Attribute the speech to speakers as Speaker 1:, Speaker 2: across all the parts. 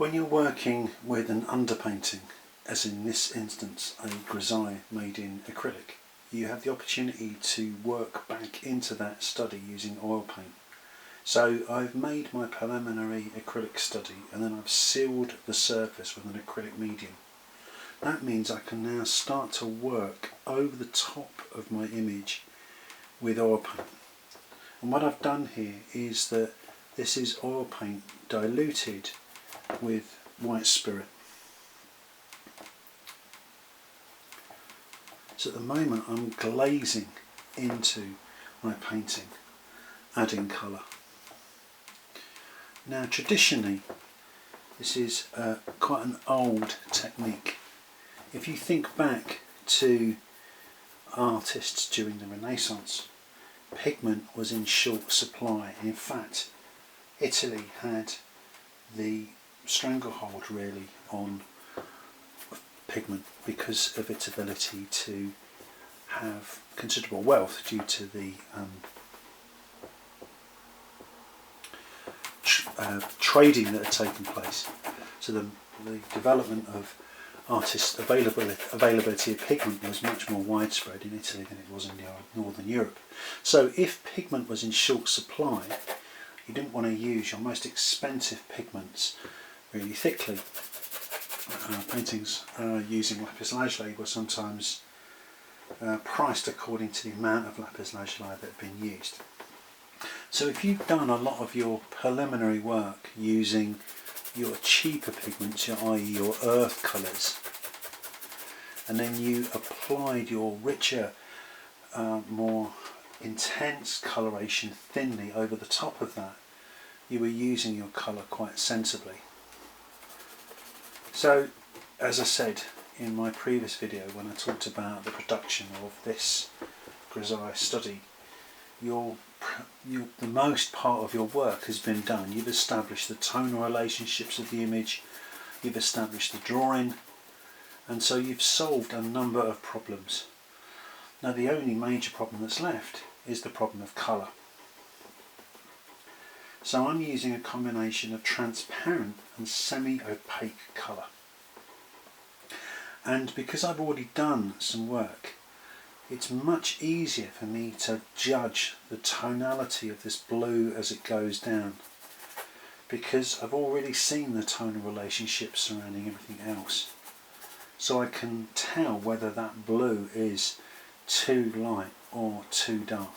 Speaker 1: When you're working with an underpainting, as in this instance a Grisaille made in acrylic, you have the opportunity to work back into that study using oil paint. So I've made my preliminary acrylic study and then I've sealed the surface with an acrylic medium. That means I can now start to work over the top of my image with oil paint. And what I've done here is that this is oil paint diluted with white spirit. So at the moment I'm glazing into my painting, adding colour. Now traditionally this is quite an old technique. If you think back to artists during the Renaissance, pigment was in short supply. In fact, Italy had the stranglehold really on pigment because of its ability to have considerable wealth due to the trading that had taken place. So the development of artist availability of pigment was much more widespread in Italy than it was in Northern Europe. So if pigment was in short supply, you didn't want to use your most expensive pigments really thickly. Paintings using lapis lazuli were sometimes priced according to the amount of lapis lazuli that had been used. So if you've done a lot of your preliminary work using your cheaper pigments, i.e. your earth colours, and then you applied your richer, more intense coloration thinly over the top of that, you were using your colour quite sensibly. So, as I said in my previous video when I talked about the production of this Grisaille study, the most part of your work has been done. You've established the tonal relationships of the image, you've established the drawing, and so you've solved a number of problems. Now the only major problem that's left is the problem of colour. So I'm using a combination of transparent and semi-opaque colour. And because I've already done some work, it's much easier for me to judge the tonality of this blue as it goes down, because I've already seen the tonal relationships surrounding everything else. So I can tell whether that blue is too light or too dark.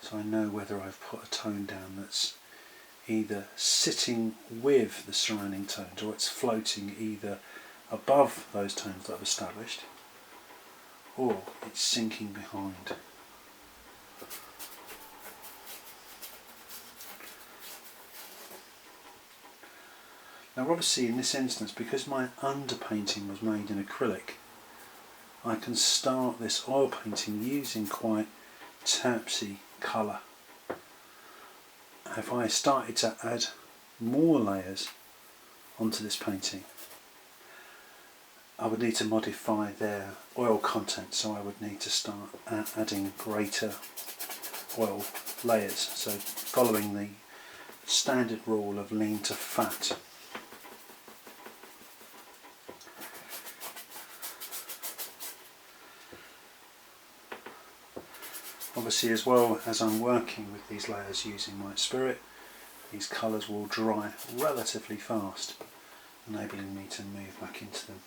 Speaker 1: So I know whether I've put a tone down that's either sitting with the surrounding tones or it's floating either above those tones that I've established or it's sinking behind. Now obviously in this instance, because my underpainting was made in acrylic, I can start this oil painting using quite terpsy colour. If I started to add more layers onto this painting, I would need to modify their oil content, so I would need to start adding greater oil layers, so following the standard rule of lean to fat. Obviously, as well as I'm working with these layers using white spirit, these colours will dry relatively fast, enabling me to move back into them.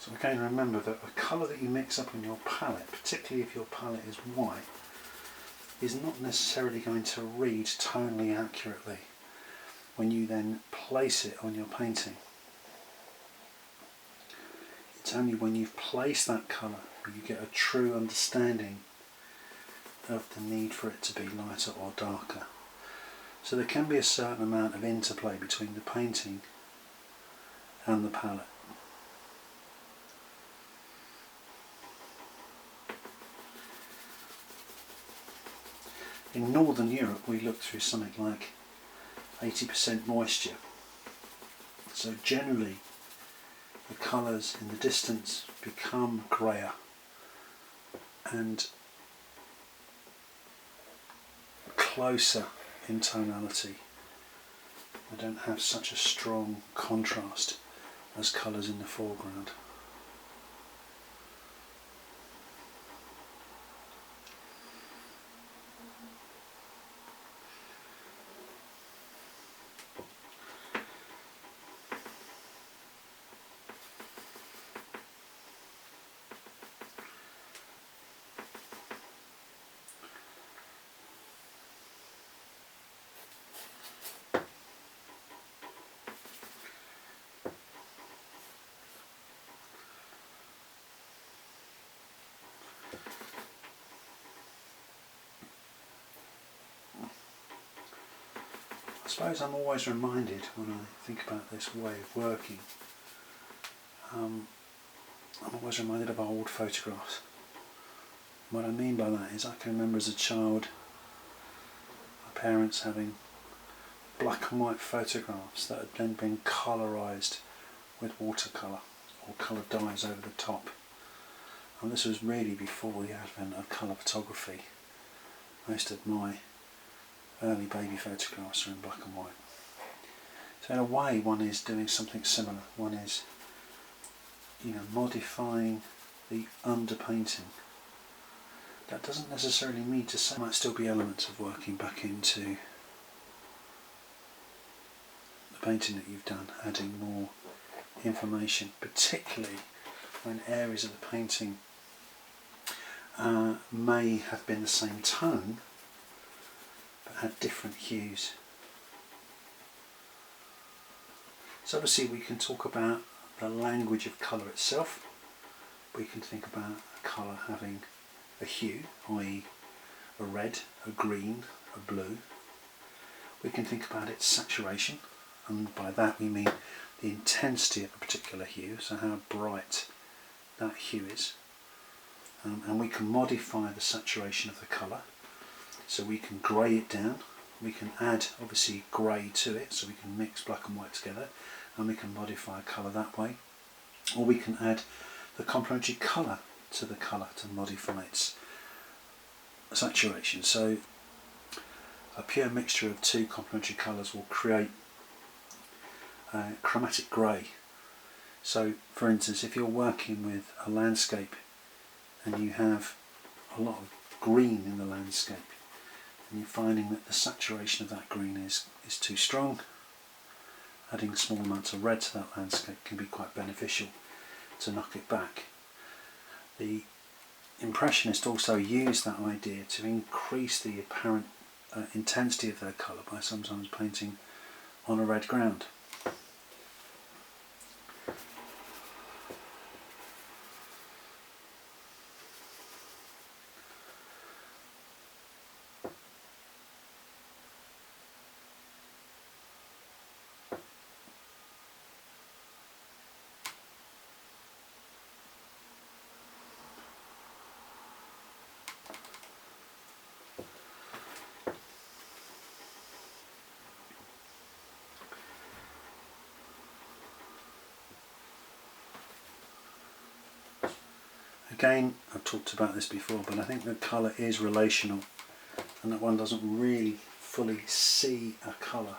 Speaker 1: So again, remember that the colour that you mix up on your palette, particularly if your palette is white, is not necessarily going to read tonally accurately when you then place it on your painting. It's only when you've placed that colour where you get a true understanding of the need for it to be lighter or darker. So there can be a certain amount of interplay between the painting and the palette. In Northern Europe we look through something like 80% moisture. So generally the colours in the distance become greyer and closer in tonality. They don't have such a strong contrast as colours in the foreground. I suppose I'm always reminded when I think about this way of working, I'm always reminded of old photographs. What I mean by that is I can remember as a child my parents having black and white photographs that had then been colourised with watercolour or coloured dyes over the top. And this was really before the advent of colour photography. Most of my early baby photographs are in black and white. So in a way one is doing something similar. One is, modifying the underpainting. That doesn't necessarily mean to say there might still be elements of working back into the painting that you've done, adding more information, particularly when areas of the painting may have been the same tone but had different hues. So obviously we can talk about the language of colour itself. We can think about a colour having a hue, i.e. a red, a green, a blue. We can think about its saturation, and by that we mean the intensity of a particular hue, so how bright that hue is. And we can modify the saturation of the colour, so we can grey it down, we can add obviously grey to it, so we can mix black and white together, and we can modify a colour that way. Or we can add the complementary colour to the colour to modify its saturation. So a pure mixture of two complementary colours will create chromatic grey. So for instance, if you're working with a landscape and you have a lot of green in the landscape and you're finding that the saturation of that green is too strong, adding small amounts of red to that landscape can be quite beneficial to knock it back. The Impressionists also use that idea to increase the apparent intensity of their colour by sometimes painting on a red ground. Again, I've talked about this before, but I think that colour is relational and that one doesn't really fully see a colour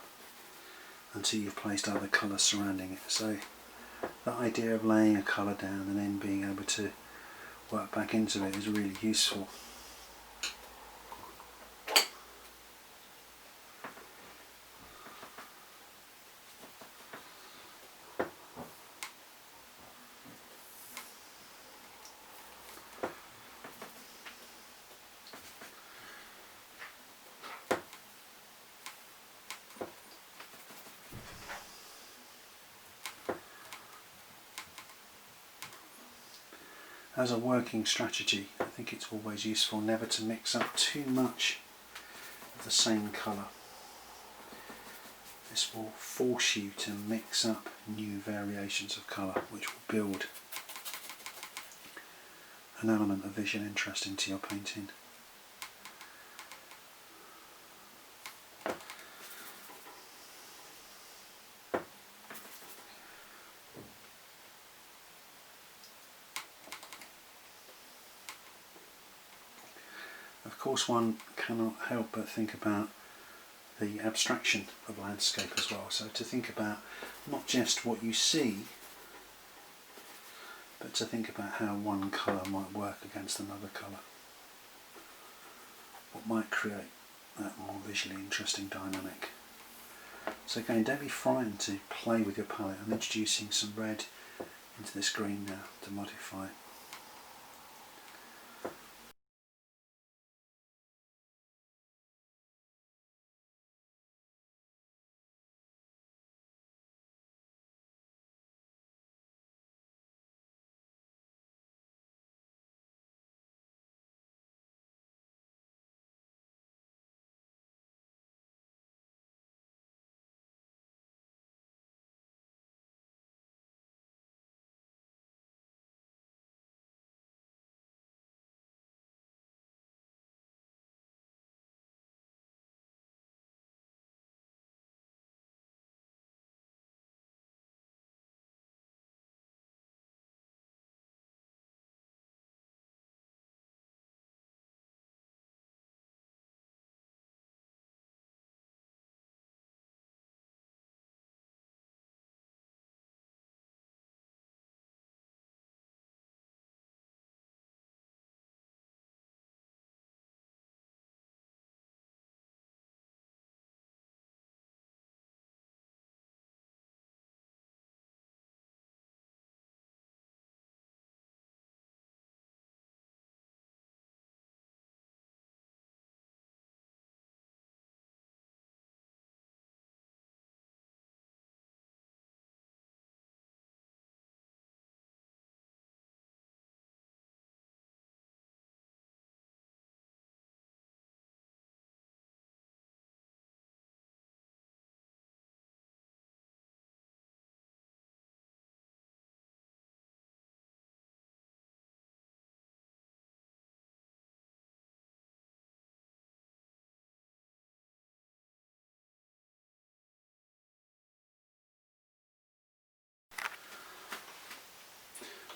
Speaker 1: until you've placed other colours surrounding it. So the idea of laying a colour down and then being able to work back into it is really useful. as a working strategy, I think it's always useful never to mix up too much of the same colour. This will force you to mix up new variations of colour, which will build an element of visual interest into your painting. Of course, one cannot help but think about the abstraction of landscape as well, so to think about not just what you see, but to think about how one colour might work against another colour. What might create that more visually interesting dynamic. So again, don't be frightened to play with your palette. I'm introducing some red into this green now to modify.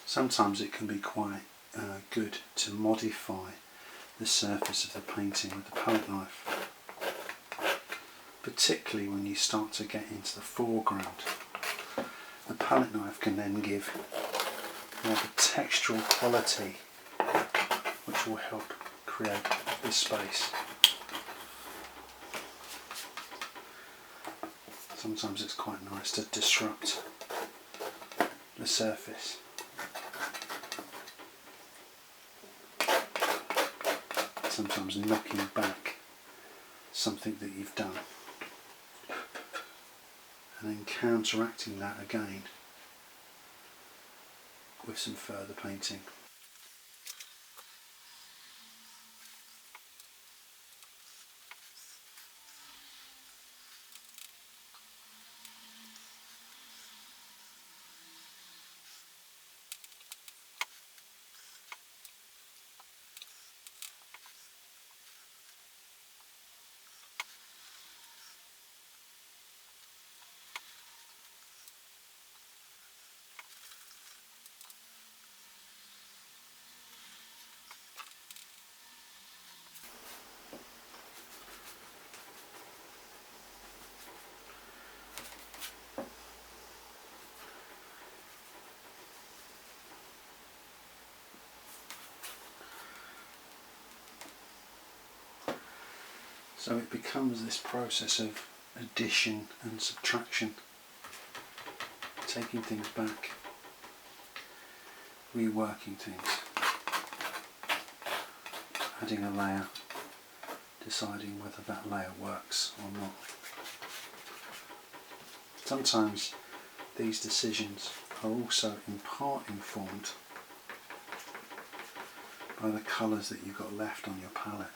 Speaker 1: Sometimes it can be quite good to modify the surface of the painting with the palette knife, particularly when you start to get into the foreground. The palette knife can then give more of a textural quality which will help create this space. Sometimes it's quite nice to disrupt the surface. Sometimes knocking back something that you've done and then counteracting that again with some further painting. So it becomes this process of addition and subtraction, taking things back, reworking things, adding a layer, deciding whether that layer works or not. Sometimes these decisions are also in part informed by the colours that you've got left on your palette.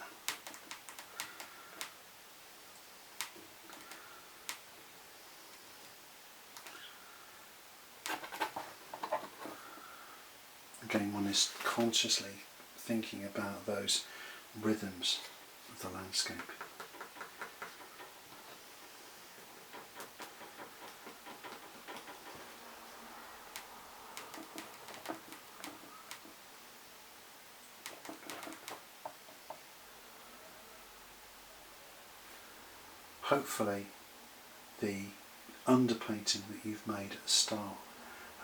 Speaker 1: Again, one is consciously thinking about those rhythms of the landscape. Hopefully the underpainting that you've made at the start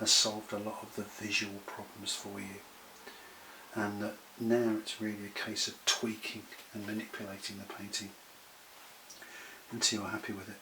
Speaker 1: has solved a lot of the visual problems for you, and that now it's really a case of tweaking and manipulating the painting until you're happy with it.